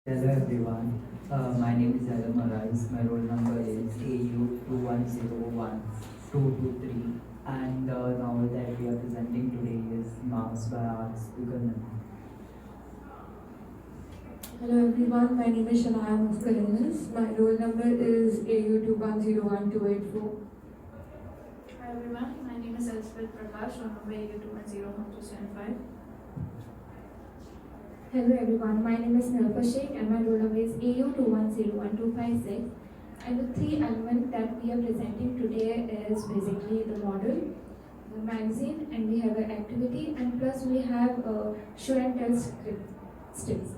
Hello everyone, my name is Adam Arais. My roll number is AU21012223, and the novel that we are presenting today is Mouse by Arts Buchanan. Hello everyone, my name is Shania Muskarinas. My roll number is AU21012884. Hi everyone, my name is Elizabeth Prakash, roll number AU210125. Hello everyone, my name is Nilpa Sheikh and my roll number is AU210126. And the three elements that we are presenting today is basically the model, the magazine, and we have an activity, and plus we have a show and tell sticks.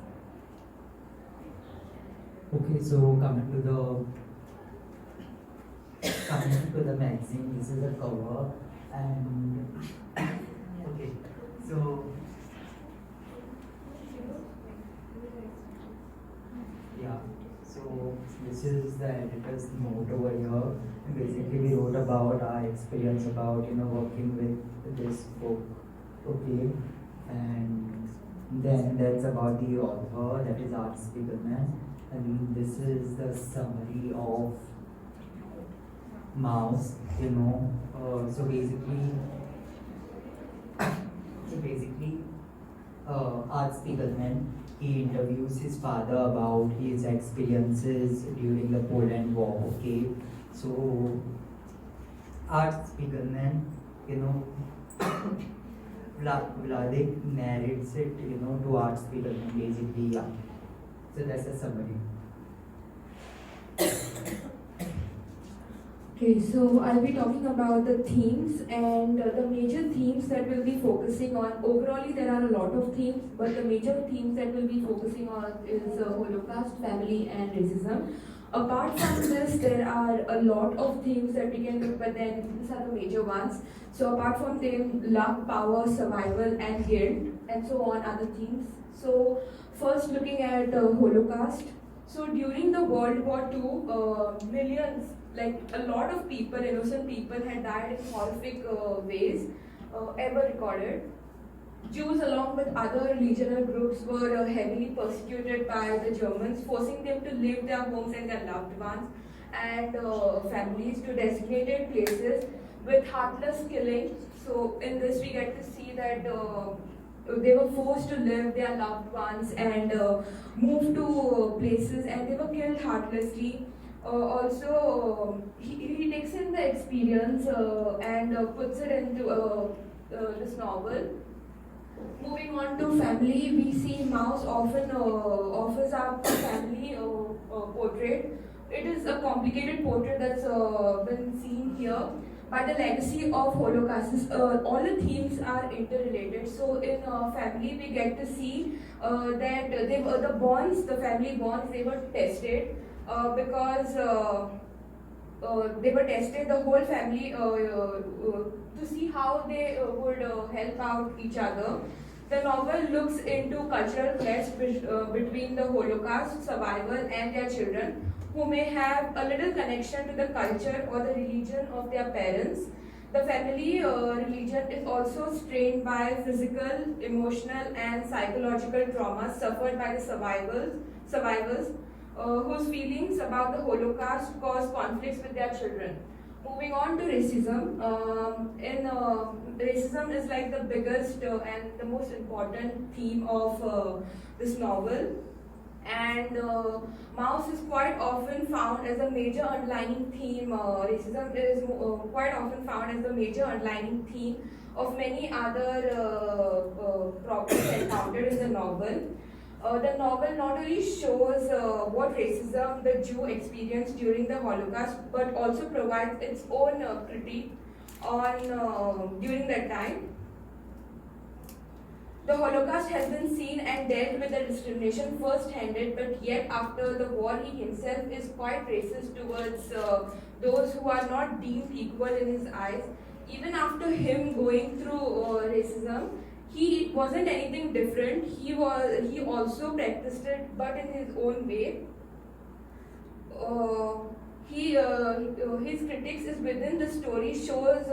Okay, so coming to the magazine, this is the cover, and okay, so yeah, so this is the editor's note over here. And basically, we wrote about our experience about working with this book. Okay, and then that's about the author, that is Art Spiegelman, and this is the summary of Mouse. So basically, Art Spiegelman, he interviews his father about his experiences during the Poland War. Okay, so Art Spiegelman, Vladik narrates it, to Art Spiegelman, basically. Yeah. So that's a summary. Okay, so I'll be talking about the themes and the major themes that we'll be focusing on. Overall, there are a lot of themes, but the major themes that we'll be focusing on is Holocaust, family, and racism. Apart from this, there are a lot of themes that we can look, but then these are the major ones. So apart from them, luck, power, survival, and guilt, and so on other themes. So first, looking at Holocaust. So during the World War II, millions, like a lot of people, innocent people, had died in horrific ways ever recorded. Jews, along with other regional groups, were heavily persecuted by the Germans, forcing them to leave their homes and their loved ones and families to designated places with heartless killing. So, in this, we get to see that they were forced to leave their loved ones and move to places, and they were killed heartlessly. He takes in the experience and puts it into this novel. Moving on to family, we see Mouse often offers up a family portrait. It is a complicated portrait that's been seen here. But the legacy of Holocaust is all the themes are interrelated. So in family, we get to see that they were the bonds, the family bonds, they were tested because they were tested, the whole family, to see how they would help out each other. The novel looks into cultural clash between the Holocaust survivor and their children, who may have a little connection to the culture or the religion of their parents. The family religion is also strained by physical, emotional, and psychological trauma suffered by the survivors whose feelings about the Holocaust cause conflicts with their children. Moving on to racism. Racism is like the biggest and the most important theme of this novel. And Mouse is quite often found as a major underlying theme. Racism is quite often found as the major underlying theme of many other problems encountered in the novel. The novel not only shows what racism the Jew experienced during the Holocaust, but also provides its own critique on during that time. The Holocaust has been seen and dealt with the discrimination first-handed, but yet after the war, he himself is quite racist towards those who are not deemed equal in his eyes. Even after him going through racism, it wasn't anything different. He also practiced it, but in his own way. His critics is within the story shows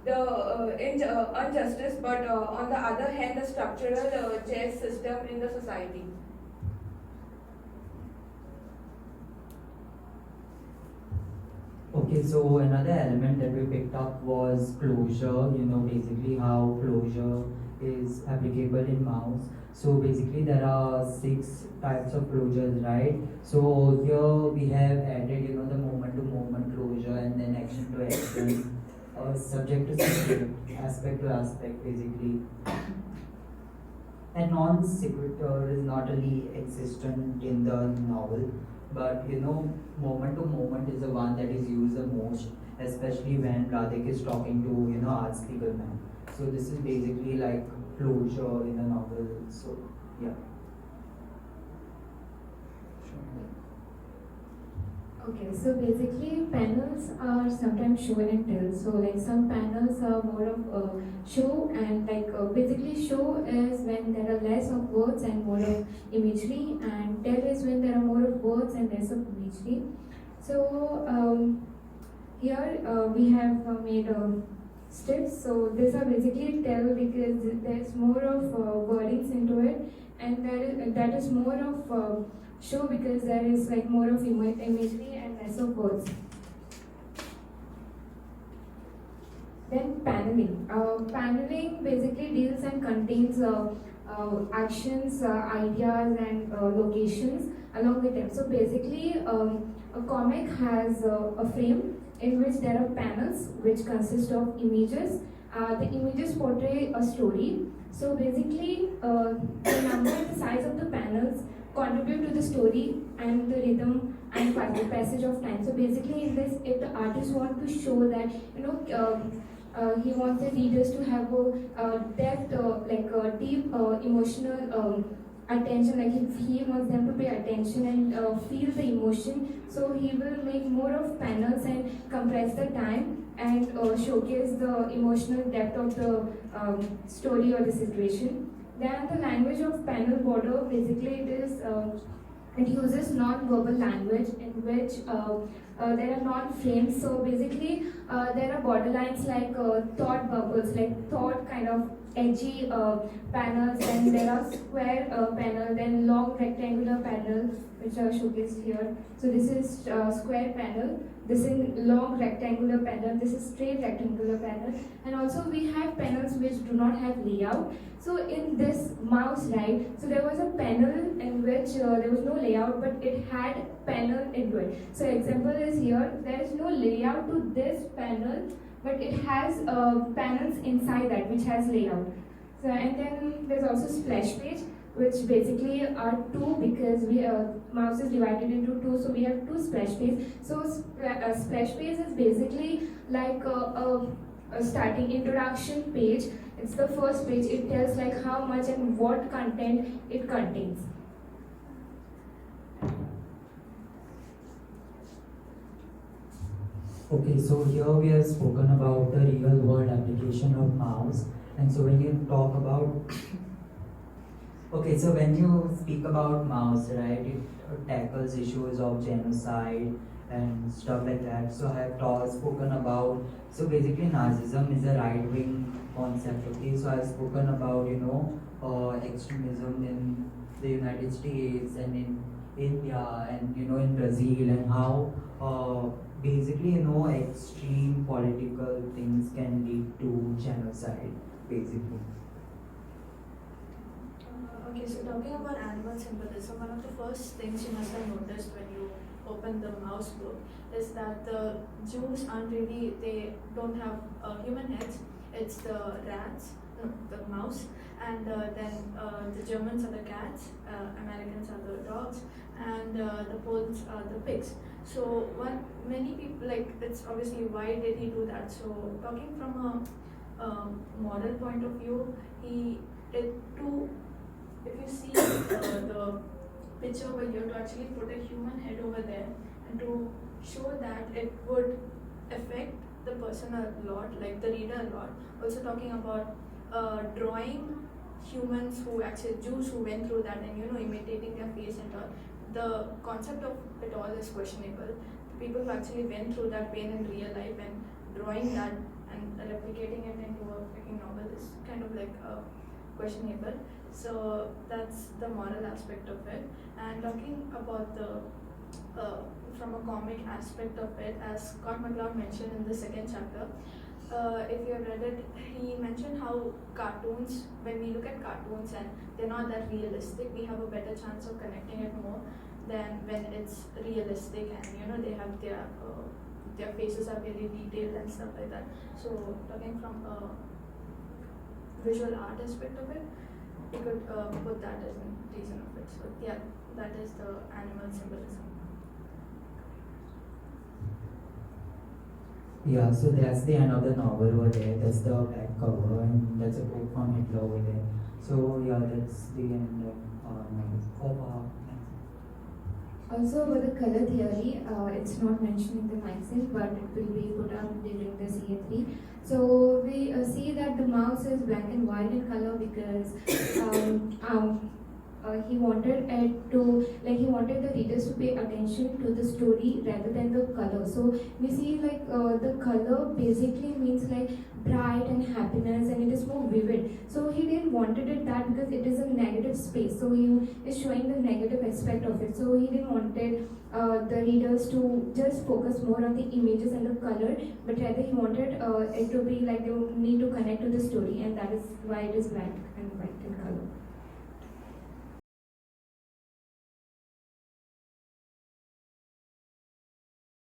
the injustice, but on the other hand, the structural chess system in the society. Okay, so another element that we picked up was closure, basically how closure is applicable in mouse. So basically there are 6 types of closures, right? So here we have added, the moment to moment closure and then action to action, subject to subject, aspect to aspect basically. And non sequitur is not really existent in the novel, but moment to moment is the one that is used the most, especially when Radhik is talking to Art Spiegelman. So this is basically like closure in the novel. So yeah. Okay, so basically panels are sometimes show and tell. So like some panels are more of show and basically show is when there are less of words and more of imagery, and tell is when there are more of words and less of imagery. So here we have made steps. So these are basically tell because there's more of wordings into it, and that is more of show because there is like more of imagery and less of words. Then paneling. Paneling basically deals and contains actions, ideas, and locations along with them. So basically, a comic has a frame in which there are panels which consist of images. The images portray a story. So basically, the number and the size of the panels contribute to the story and the rhythm and passage of time. So basically, in this, if the artist wants to show that he wants the readers to have a depth, like a deep emotional attention. Like if he wants them to pay attention and feel the emotion, so he will make more of panels and compress the time and showcase the emotional depth of the story or the situation. Then the language of panel border, basically it uses non-verbal language in which there are non-frames. So basically there are borderlines like thought bubbles, like thought kind of edgy panels, and there are square panel, then long rectangular panel which are showcased here. So this is square panel, this is long rectangular panel, this is straight rectangular panel, and also we have panels which do not have layout. So in this mouse, right, so there was a panel in which there was no layout, but it had panel into it. So example is here, there is no layout to this panel, but it has panels inside that which has layout. So and then there's also splash page, which basically are two because we mouse is divided into two, so we have two splash pages. So splash page is basically like a starting introduction page. It's the first page. It tells like how much and what content it contains. Okay, so here we have spoken about the real world application of mouse. And so when you talk about okay, so when you speak about mouse, right, it tackles issues of genocide and stuff like that. So I have spoken about, so basically Nazism is a right wing concept. Okay, so I've spoken about extremism in the United States and in India and in Brazil, and how basically extreme political things can lead to genocide basically. Okay, so talking about animal symbolism, one of the first things you must have noticed when you open the mouse book is that the Jews aren't really, they don't have human heads, it's the rats, no, the mouse, and then the Germans are the cats, Americans are the dogs, and the Poles are the pigs. So many people, like, it's obviously why did he do that? So talking from a moral point of view, if you see the picture over here, to actually put a human head over there and to show that it would affect the person a lot, like the reader a lot. Also talking about drawing humans who actually, Jews who went through that and imitating their face and all. The concept of it all is questionable. The people who actually went through that pain in real life and drawing that and replicating it into a freaking novel is kind of like questionable. So that's the moral aspect of it. And talking about the from a comic aspect of it, as Scott McCloud mentioned in the second chapter. If you have read it, he mentioned how cartoons, when we look at cartoons and they're not that realistic, we have a better chance of connecting it more than when it's realistic and they have their faces are very detailed and stuff like that. So talking from a visual art aspect of it, we could put that as a reason of it. So yeah, that is the animal symbolism. Yeah, so that's the end of the novel over there. That's the back cover, and that's a quote from Hitler over there. So yeah, that's the end of our novel. Oh wow. Also, with the color theory, it's not mentioned in the magazine, but it will be put up during the CA3. So we see that the mouse is black and white in color because he wanted it to, like, he wanted the readers to pay attention to the story rather than the color. So we see like the color basically means like bright and happiness, and it is more vivid. So he didn't wanted it that because it is a negative space. So he is showing the negative aspect of it. So he didn't wanted the readers to just focus more on the images and the color, but rather he wanted it to be like they need to connect to the story, and that is why it is black and white in color.